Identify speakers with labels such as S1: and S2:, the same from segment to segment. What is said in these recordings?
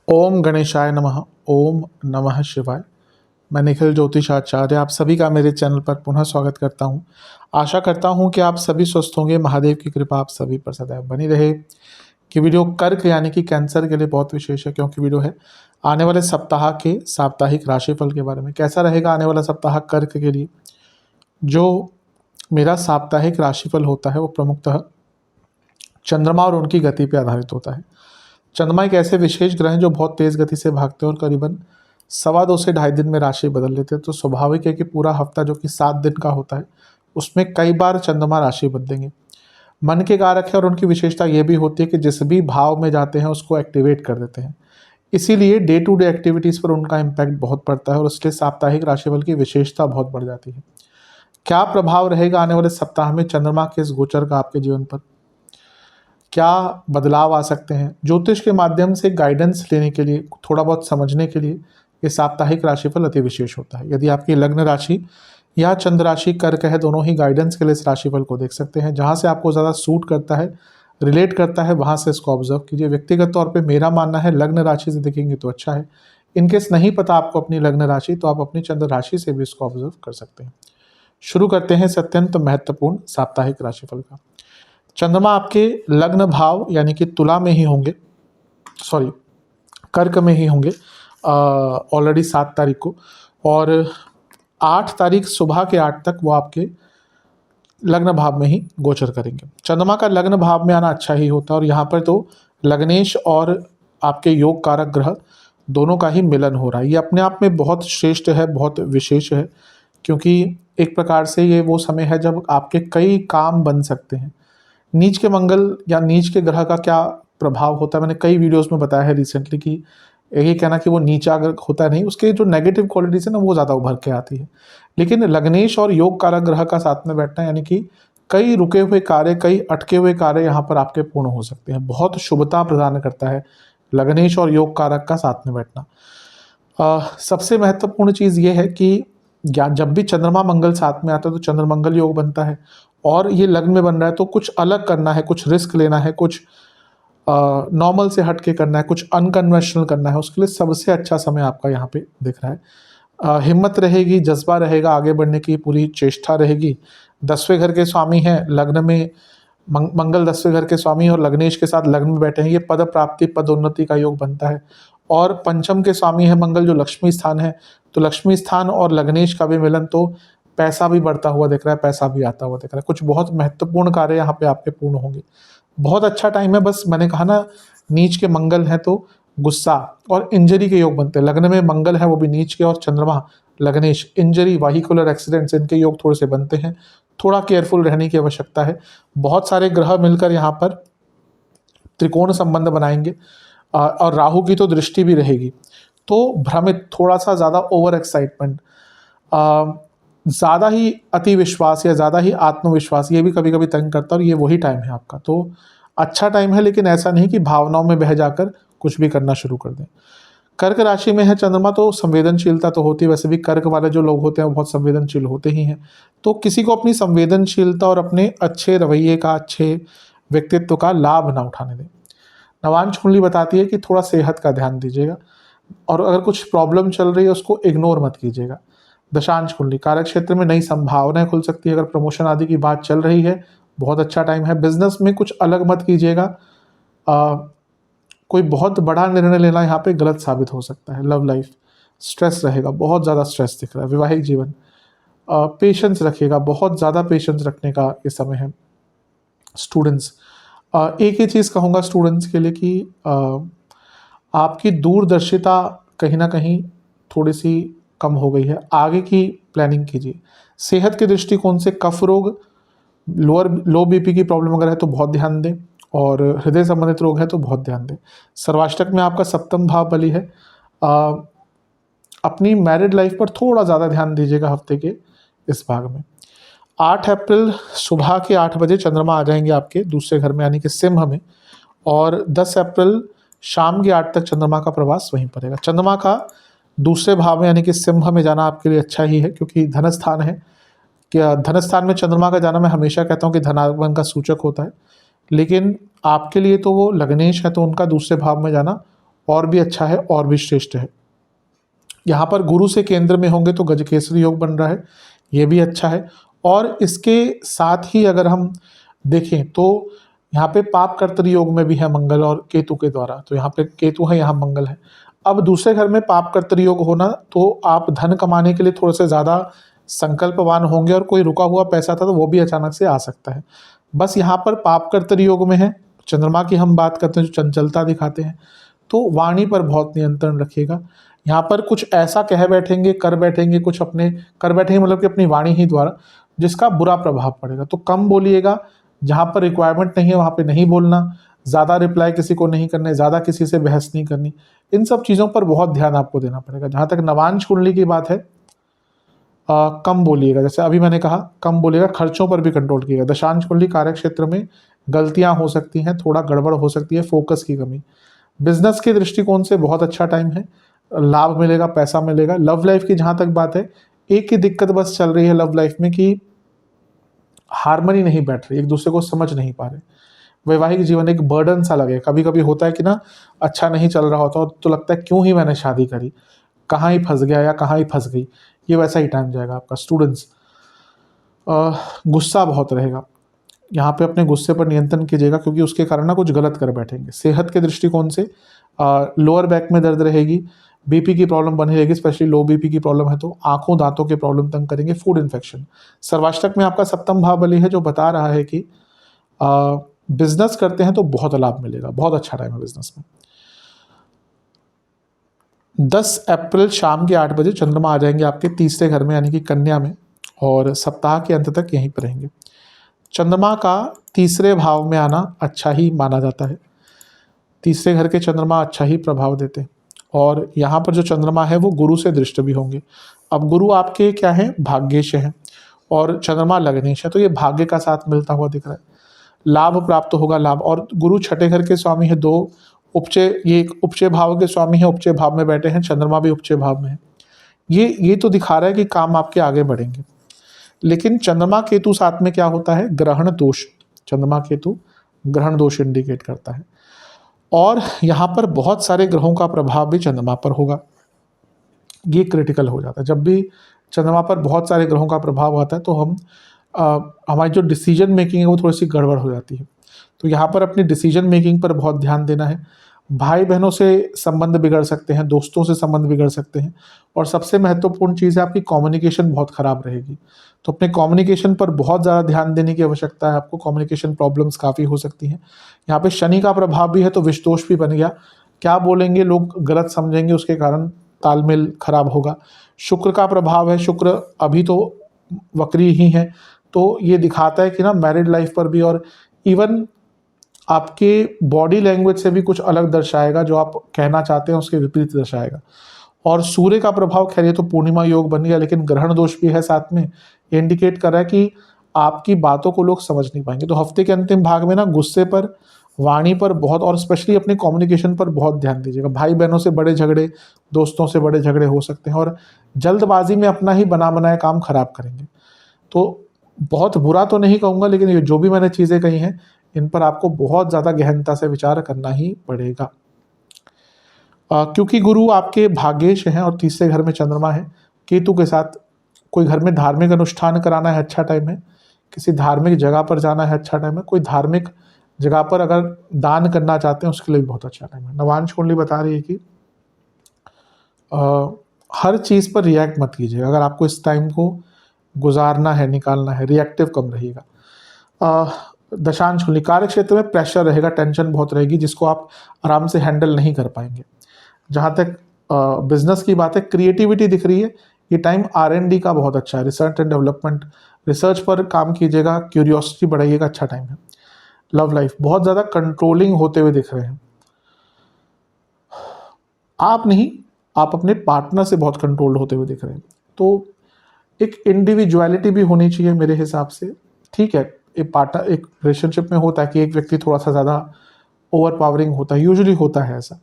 S1: ओम गणेशाय नमः। ओम नमः शिवाय। मैं निखिल ज्योतिष आचार्य आप सभी का मेरे चैनल पर पुनः स्वागत करता हूं। आशा करता हूं कि आप सभी स्वस्थ होंगे। महादेव की कृपा आप सभी पर सदैव बनी रहे। कि वीडियो कर्क यानी कि कैंसर के लिए बहुत विशेष है, क्योंकि वीडियो है आने वाले सप्ताह के साप्ताहिक राशिफल के बारे में। कैसा रहेगा आने वाला सप्ताह कर्क के लिए। जो मेरा साप्ताहिक राशिफल होता है वो प्रमुखतः चंद्रमा और उनकी गति पर आधारित होता है। चंद्रमा एक ऐसे विशेष ग्रह हैं जो बहुत तेज गति से भागते हैं और करीबन 2.25 से 2.5 दिन में राशि बदल लेते हैं। तो स्वाभाविक है कि पूरा हफ्ता जो कि 7 दिन का होता है उसमें कई बार चंद्रमा राशि बदलेंगे। मन के कारक है और उनकी विशेषता यह भी होती है कि जिस भी भाव में जाते हैं उसको एक्टिवेट कर देते हैं। इसीलिए डे टू डे एक्टिविटीज़ पर उनका इम्पैक्ट बहुत पड़ता है और इसलिए साप्ताहिक राशिफल की विशेषता बहुत बढ़ जाती है। क्या प्रभाव रहेगा आने वाले सप्ताह में चंद्रमा के इस गोचर का आपके जीवन पर, क्या बदलाव आ सकते हैं। ज्योतिष के माध्यम से गाइडेंस लेने के लिए, थोड़ा बहुत समझने के लिए ये साप्ताहिक राशिफल अति विशेष होता है। यदि आपकी लग्न राशि या चंद्र राशि कर्क है, दोनों ही गाइडेंस के लिए इस राशिफल को देख सकते हैं। जहाँ से आपको ज़्यादा सूट करता है, रिलेट करता है, वहाँ से इसको ऑब्जर्व कीजिए। व्यक्तिगत तौर पर मेरा मानना है लग्न राशि से देखेंगे तो अच्छा है। इनकेस नहीं पता आपको अपनी लग्न राशि, तो आप अपनी चंद्र राशि से भी इसको ऑब्जर्व कर सकते हैं। शुरू करते हैं अत्यंत महत्वपूर्ण साप्ताहिक राशिफल का। चंद्रमा आपके लग्न भाव यानी कि तुला में ही होंगे, सॉरी कर्क में ही होंगे ऑलरेडी 7 तारीख को, और 8 तारीख सुबह के 8 तक वो आपके लग्न भाव में ही गोचर करेंगे। चंद्रमा का लग्न भाव में आना अच्छा ही होता है और यहाँ पर तो लग्नेश और आपके योग कारक ग्रह दोनों का ही मिलन हो रहा है। ये अपने आप में बहुत श्रेष्ठ है, बहुत विशेष है, क्योंकि एक प्रकार से ये वो समय है जब आपके कई काम बन सकते हैं। नीच के मंगल या नीच के ग्रह का क्या प्रभाव होता है, मैंने कई वीडियोस में बताया है रिसेंटली कि ये कहना कि वो नीचा ग्रह होता है, नहीं, उसके जो नेगेटिव क्वालिटीज़ है ना वो ज़्यादा उभर के आती है। लेकिन लग्नेश और योग कारक ग्रह का साथ में बैठना यानी कि कई रुके हुए कार्य, कई अटके हुए कार्य यहाँ पर आपके पूर्ण हो सकते हैं। बहुत शुभता प्रदान करता है लग्नेश और योग कारक का साथ में बैठना। सबसे महत्वपूर्ण चीज़ ये है कि जब भी चंद्रमा मंगल साथ में आता है तो चंद्र मंगल योग बनता है, और ये लग्न में बन रहा है तो कुछ अलग करना है, कुछ रिस्क लेना है, कुछ नॉर्मल से हट के करना है, कुछ अनकन्वेंशनल करना है। उसके लिए सबसे अच्छा समय आपका यहाँ पे दिख रहा है। हिम्मत रहेगी, जज्बा रहेगा, आगे बढ़ने की पूरी चेष्टा रहेगी। 10वें घर के स्वामी हैं, लग्न में मंगल 10वें घर के स्वामी और लग्नेश के साथ लग्न में बैठे हैं, ये पद प्राप्ति, पदोन्नति का योग बनता है। और पंचम के स्वामी है मंगल, जो लक्ष्मी स्थान है, तो लक्ष्मी स्थान और लग्नेश का भी मिलन, तो पैसा भी बढ़ता हुआ दिख रहा है, पैसा भी आता हुआ दिख रहा है। कुछ बहुत महत्वपूर्ण कार्य यहाँ पे आपके पूर्ण होंगे। बहुत अच्छा टाइम है। बस मैंने कहा ना, नीच के मंगल है तो गुस्सा और इंजरी के योग बनते हैं। लग्न में मंगल है वो भी नीच के, और चंद्रमा लग्नेश, इंजरी, वाहिकुलर एक्सीडेंट्स, इनके योग थोड़े से बनते हैं। थोड़ा केयरफुल रहने की आवश्यकता है। बहुत सारे ग्रह मिलकर यहाँ पर त्रिकोण संबंध बनाएंगे और राहु की तो दृष्टि भी रहेगी, तो भ्रमित, थोड़ा सा ज़्यादा ओवर एक्साइटमेंट, ज़्यादा ही अति विश्वास या ज़्यादा ही आत्मविश्वास, ये भी कभी कभी तंग करता है। और ये वही टाइम है आपका, तो अच्छा टाइम है, लेकिन ऐसा नहीं कि भावनाओं में बह जाकर कुछ भी करना शुरू कर दें। कर्क राशि में है चंद्रमा, तो संवेदनशीलता तो होती है। वैसे भी कर्क वाले जो लोग होते हैं वो बहुत संवेदनशील होते ही हैं। तो किसी को अपनी संवेदनशीलता और अपने अच्छे रवैये का, अच्छे व्यक्तित्व का लाभ ना उठाने दें। नवांश कुंडली बताती है कि थोड़ा सेहत का ध्यान दीजिएगा, और अगर कुछ प्रॉब्लम चल रही है उसको इग्नोर मत कीजिएगा। दशांश कुंडली, कार्य क्षेत्र में नई संभावनाएं खुल सकती है। अगर प्रमोशन आदि की बात चल रही है, बहुत अच्छा टाइम है। बिजनेस में कुछ अलग मत कीजिएगा। कोई बहुत बड़ा निर्णय लेना यहाँ पे गलत साबित हो सकता है। लव लाइफ, स्ट्रेस रहेगा, बहुत ज़्यादा स्ट्रेस दिख रहा है। वैवाहिक जीवन, पेशेंस रखिएगा, बहुत ज़्यादा पेशेंस रखने का ये समय है। स्टूडेंट्स, एक ही चीज़ कहूँगा स्टूडेंट्स के लिए कि आपकी दूरदर्शिता कहीं ना कहीं थोड़ी सी कम हो गई है। आगे की प्लानिंग कीजिए। सेहत के दृष्टिकोण से कफ रोग, लो बीपी की प्रॉब्लम अगर है तो बहुत ध्यान दें, और हृदय संबंधित रोग है तो बहुत ध्यान दें। सर्वाष्टक में आपका सप्तम भाव बली है। अपनी मैरिड लाइफ पर थोड़ा ज़्यादा ध्यान दीजिएगा हफ्ते के इस भाग में। 8 अप्रैल सुबह के 8 बजे चंद्रमा आ जाएंगे आपके दूसरे घर में यानी कि सिंह में, और 10 अप्रैल शाम के 8 तक चंद्रमा का प्रवास वहीं पड़ेगा। चंद्रमा का दूसरे भाव में यानी कि सिंह में जाना आपके लिए अच्छा ही है, क्योंकि धन स्थान है। क्या धन स्थान में चंद्रमा का जाना, मैं हमेशा कहता हूँ कि धनागमन का सूचक होता है। लेकिन आपके लिए तो वो लग्नेश है, तो उनका दूसरे भाव में जाना और भी अच्छा है और भी श्रेष्ठ है। यहाँ पर गुरु से केंद्र में होंगे तो गजकेसरी योग बन रहा है, ये भी अच्छा है। और इसके साथ ही अगर हम देखें तो यहाँ पे पाप कर्तरी योग में भी है मंगल और केतु के द्वारा, तो यहाँ पे केतु है, यहाँ मंगल है। अब दूसरे घर में पाप कर्तरी योग होना, तो आप धन कमाने के लिए थोड़े से ज़्यादा संकल्पवान होंगे और कोई रुका हुआ पैसा था तो वो भी अचानक से आ सकता है। बस यहाँ पर पाप कर्तरी योग में है, चंद्रमा की हम बात करते हैं जो चंचलता दिखाते हैं, तो वाणी पर बहुत नियंत्रण रखिएगा। यहाँ पर कुछ ऐसा कह बैठेंगे, कर बैठेंगे, कुछ अपने कर बैठेंगे मतलब कि अपनी वाणी ही द्वारा, जिसका बुरा प्रभाव पड़ेगा। तो कम बोलिएगा, जहाँ पर रिक्वायरमेंट नहीं है वहाँ पे नहीं बोलना, ज़्यादा रिप्लाई किसी को नहीं करने, ज़्यादा किसी से बहस नहीं करनी, इन सब चीज़ों पर बहुत ध्यान आपको देना पड़ेगा। जहाँ तक नवांश कुंडली की बात है, कम बोलिएगा, जैसे अभी मैंने कहा कम बोलिएगा, खर्चों पर भी कंट्रोल कीजिएगा। दशांश कुंडली कार्य क्षेत्र में गलतियाँ हो सकती हैं, थोड़ा गड़बड़ हो सकती है, फोकस की कमी। बिजनेस के दृष्टिकोण से बहुत अच्छा टाइम है, लाभ मिलेगा, पैसा मिलेगा। लव लाइफ की जहाँ तक बात है, एक ही दिक्कत बस चल रही है लव लाइफ में कि हार्मनी नहीं बैठ रही, एक दूसरे को समझ नहीं पा रहे। वैवाहिक जीवन एक बर्डन सा लगे, कभी कभी होता है कि ना अच्छा नहीं चल रहा होता तो लगता है क्यों ही मैंने शादी करी, कहाँ ही फंस गया या कहाँ ही फंस गई। ये वैसा ही टाइम जाएगा आपका। स्टूडेंट्स, गुस्सा बहुत रहेगा, यहाँ पे अपने गुस्से पर नियंत्रण कीजिएगा क्योंकि उसके कारण ना कुछ गलत कर बैठेंगे। सेहत के दृष्टिकोण से लोअर बैक में दर्द रहेगी, बीपी की प्रॉब्लम बनी रहेगी, स्पेशली लो बीपी की प्रॉब्लम है तो आंखों दांतों के प्रॉब्लम तंग करेंगे। Food infection. सर्वाष्टक में आपका सप्तम भाव बली है जो बता रहा है कि बिजनेस करते हैं तो बहुत लाभ मिलेगा, बहुत अच्छा टाइम है बिजनेस में। 10 अप्रैल शाम के 8 बजे चंद्रमा आ जाएंगे आपके तीसरे घर में यानी कि कन्या में, और सप्ताह के अंत तक यहीं पर रहेंगे। चंद्रमा का तीसरे भाव में आना अच्छा ही माना जाता है, तीसरे घर के चंद्रमा अच्छा ही प्रभाव देते हैं। और यहाँ पर जो चंद्रमा है वो गुरु से दृष्ट भी होंगे। अब गुरु आपके क्या है, भाग्येश हैं, और चंद्रमा लग्नेश है, तो ये भाग्य का साथ मिलता हुआ दिख रहा है। लाभ प्राप्त होगा, लाभ। और गुरु छठे घर के स्वामी है, दो उपचय, ये एक उपचय भाव के स्वामी है, उपचय भाव में बैठे हैं, चंद्रमा भी उपचय भाव में है। ये तो दिखा रहा है कि काम आपके आगे बढ़ेंगे। लेकिन चंद्रमा केतु साथ में क्या होता है, ग्रहण दोष। चंद्रमा केतु ग्रहण दोष इंडिकेट करता है, और यहाँ पर बहुत सारे ग्रहों का प्रभाव भी चंद्रमा पर होगा। ये क्रिटिकल हो जाता है, जब भी चंद्रमा पर बहुत सारे ग्रहों का प्रभाव आता है तो हमारी जो डिसीजन मेकिंग है वो थोड़ी सी गड़बड़ हो जाती है। तो यहाँ पर अपनी डिसीजन मेकिंग पर बहुत ध्यान देना है। भाई बहनों से संबंध बिगड़ सकते हैं, दोस्तों से संबंध बिगड़ सकते हैं, और सबसे महत्वपूर्ण चीज़ है आपकी कम्युनिकेशन बहुत ख़राब रहेगी। तो अपने कम्युनिकेशन पर बहुत ज़्यादा ध्यान देने की आवश्यकता है आपको, कम्युनिकेशन प्रॉब्लम्स काफ़ी हो सकती हैं। यहाँ पे शनि का प्रभाव भी है तो विषदोष भी बन गया, क्या बोलेंगे लोग गलत समझेंगे, उसके कारण तालमेल खराब होगा। शुक्र का प्रभाव है, शुक्र अभी तो वक्री ही है, तो ये दिखाता है कि ना मैरिड लाइफ पर भी, और इवन आपके बॉडी लैंग्वेज से भी कुछ अलग दर्शाएगा, जो आप कहना चाहते हैं उसके विपरीत दर्शाएगा। और सूर्य का प्रभाव, खैर ये तो पूर्णिमा योग बन गया, लेकिन ग्रहण दोष भी है साथ में, ये इंडिकेट कर रहा है कि आपकी बातों को लोग समझ नहीं पाएंगे। तो हफ्ते के अंतिम भाग में ना गुस्से पर, वाणी पर बहुत, और स्पेशली अपने कम्युनिकेशन पर बहुत ध्यान दीजिएगा। भाई बहनों से बड़े झगड़े, दोस्तों से बड़े झगड़े हो सकते हैं, और जल्दबाजी में अपना ही बना बनाया काम खराब करेंगे। तो बहुत बुरा तो नहीं कहूँगा, लेकिन ये जो भी मैंने चीज़ें कही हैं इन पर आपको बहुत ज़्यादा गहनता से विचार करना ही पड़ेगा। क्योंकि गुरु आपके भाग्येश हैं और तीसरे घर में चंद्रमा है, केतु के साथ कोई घर में धार्मिक अनुष्ठान कराना है अच्छा टाइम है, किसी धार्मिक जगह पर जाना है अच्छा टाइम है, कोई धार्मिक जगह पर अगर दान करना चाहते हैं उसके लिए भी बहुत अच्छा टाइम है। नवांश कुंडली बता रही है कि हर चीज़ पर रिएक्ट मत कीजिए, अगर आपको इस टाइम को गुजारना है, निकालना है, रिएक्टिव कम रहिएगा। दशांश कुंडली कार्य क्षेत्र में प्रेशर रहेगा, टेंशन बहुत रहेगी, जिसको आप आराम से हैंडल नहीं कर पाएंगे। जहाँ तक बिजनेस की बात है, क्रिएटिविटी दिख रही है, ये टाइम R&D का बहुत अच्छा है, रिसर्च एंड डेवलपमेंट, रिसर्च पर काम कीजिएगा, क्यूरियोसिटी बढ़ाइएगा, अच्छा टाइम है। लव लाइफ बहुत ज़्यादा कंट्रोलिंग होते हुए दिख रहे हैं, आप नहीं, आप अपने पार्टनर से बहुत कंट्रोल्ड होते हुए दिख रहे हैं। तो एक इंडिविजुअलिटी भी होनी चाहिए मेरे हिसाब से। ठीक है, एक पार्टनर, एक रिलेशनशिप में होता है कि एक व्यक्ति थोड़ा सा ज़्यादा ओवर पावरिंग होता है, यूजुअली होता है ऐसा,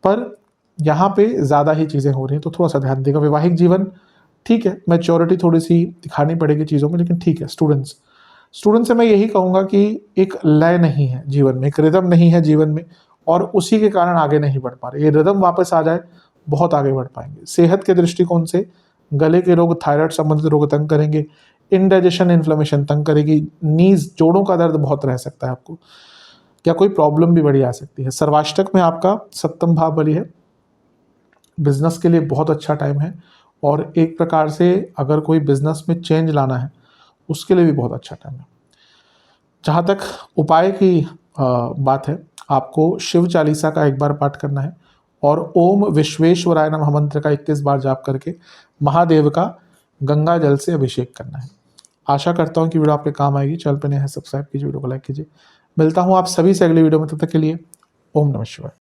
S1: पर यहाँ पे ज़्यादा ही चीज़ें हो रही हैं तो थोड़ा सा ध्यान देगा। वैवाहिक जीवन ठीक है, मैच्योरिटी थोड़ी सी दिखानी पड़ेगी चीज़ों में, लेकिन ठीक है। स्टूडेंट्स, स्टूडेंट से मैं यही कहूँगा कि एक लय नहीं है जीवन में, एक रिदम नहीं है जीवन में, और उसी के कारण आगे नहीं बढ़ पा रहे। ये रिदम वापस आ जाए, बहुत आगे बढ़ पाएंगे। सेहत के दृष्टिकोण से गले के रोग, थायराइड संबंधित रोग तंग करेंगे, इंडाइजेशन, इन्फ्लेमेशन तंग करेगी, नीज, जोड़ों का दर्द बहुत रह सकता है आपको, क्या कोई प्रॉब्लम भी बड़ी आ सकती है। सर्वाष्टक में आपका सप्तम भाव बली है, बिजनेस के लिए बहुत अच्छा टाइम है, और एक प्रकार से अगर कोई बिजनेस में चेंज लाना है उसके लिए भी बहुत अच्छा टाइम है। जहाँ तक उपाय की बात है, आपको शिव चालीसा का एक बार पाठ करना है, और ओम विश्वेश्वराय नमः मंत्र का 21 बार जाप करके महादेव का गंगा जल से अभिषेक करना है। आशा करता हूँ कि वीडियो आपके काम आएगी। चैनल पर नए हैं, सब्सक्राइब कीजिए, वीडियो को लाइक कीजिए। मिलता हूँ आप सभी से अगली वीडियो में, तब तक के लिए ओम नमः शिवाय।